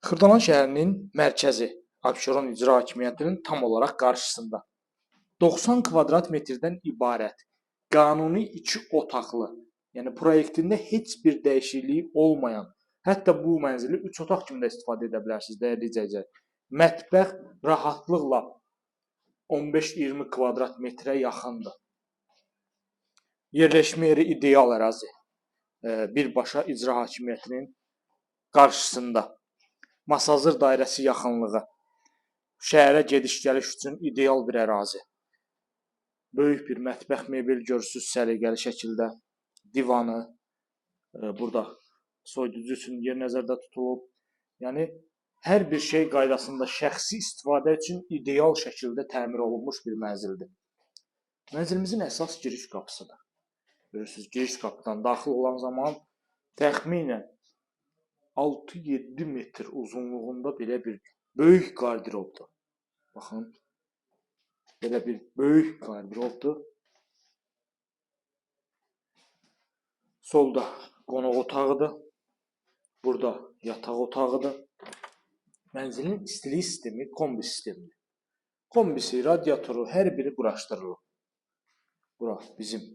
Xırdalan şəhərinin mərkəzi Abşeron İcra Hakimiyyətinin tam olaraq qarşısında 90 kvadrat metrdən ibarət qanuni 2 otaqlı, yəni proyektində heç bir dəyişikliyi olmayan, hətta bu mənzili 3 otaq kimi də istifadə edə bilərsiniz dəyərli izləyicilər. Mətbəx rahatlıqla 15-20 kvadrat metrə yaxındır. Yerləşmə yeri ideal ərazi. Birbaşa İcra Hakimiyyətinin qarşısında. Masazır dairəsi yaxınlığı. Şəhərə gediş-gəliş üçün ideal bir ərazi. Böyük bir mətbəx mebel görürsüz səliqəli şəkildə. Divanı, burada soyuducu üçün yer nəzərdə tutulub. Yəni hər bir şey qaydasında şəxsi istifadə üçün ideal şəkildə təmir olunmuş bir mənzildir. Mənzilimizin əsas giriş qapısıdır. Görürsüz, giriş qapıdan daxil olan zaman təxminən 6-7 metr uzunluğunda belə bir böyük qardirobdur. Baxın, belə bir böyük qardirobdur. Solda qonaq otağıdır. Burada yataq otağıdır. Mənzilin istilik sistemi kombi sistemidir. Kombisi, radiatoru hər biri quraşdırılıb. Bura bizim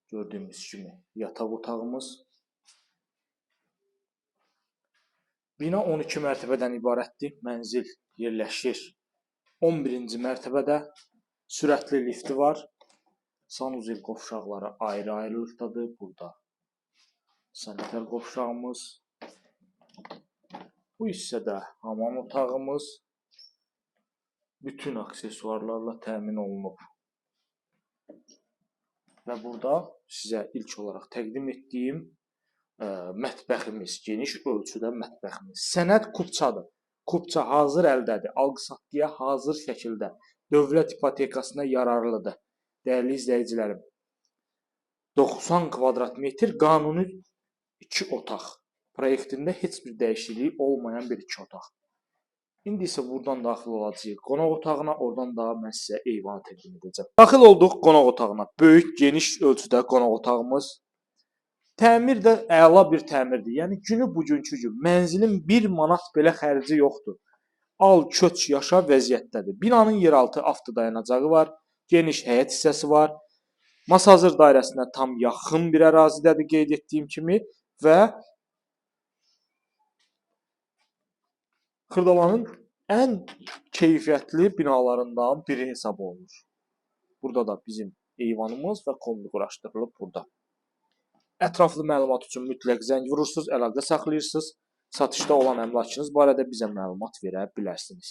gördüyümüz kimi yataq otağımız. Bina 12 mərtəbədən ibarətdir. Mənzil yerləşir 11-ci mərtəbədə. Sürətli lifti var. Sanuzel qovşaqları ayrı-ayrılıqdadır. Burada sanitar qovşağımız. Bu hissədə hamam otağımız bütün aksesuarlarla təmin olunub. Və burada sizə ilk olaraq təqdim etdiyim mətbəximiz, geniş ölçüdə mətbəximiz. Sənəd kupçadır. Kupça hazır əldədir. Alqı-satqıya hazır şəkildə dövlət ipotekasına yararlıdır. Dəyərli izləyicilərim, 90 kvadrat metr qanuni 2 otaq. Proyektində heç bir dəyişikliyi olmayan bir 2 otaq. İndi isə buradan daxil olacağıq qonaq otağına, oradan da mən sizə eyvanı təqdim edəcəm. Daxil olduq qonaq otağına. Böyük, geniş ölçüdə qonaq otağımız. Təmir də əla bir təmirdir. Yəni günü bugünkü gün mənzilin 1 manat belə xərci yoxdur. Al, köç, yaşa vəziyyətdədir. Binanın yeraltı avtodayanacağı var, geniş həyət hissəsi var. Masazır dairəsinə tam yaxın bir ərazidədir qeyd etdiyim kimi və Xırdalanın ən keyfiyyətli binalarından biri hesab olunur. Burada da bizim eyvanımız və kombi quraşdırılıb burada. Ətraflı məlumat üçün mütləq zəng vurursunuz, əlaqə saxlayırsınız. Satışda olan əmlakınız barədə bizə məlumat verə bilərsiniz.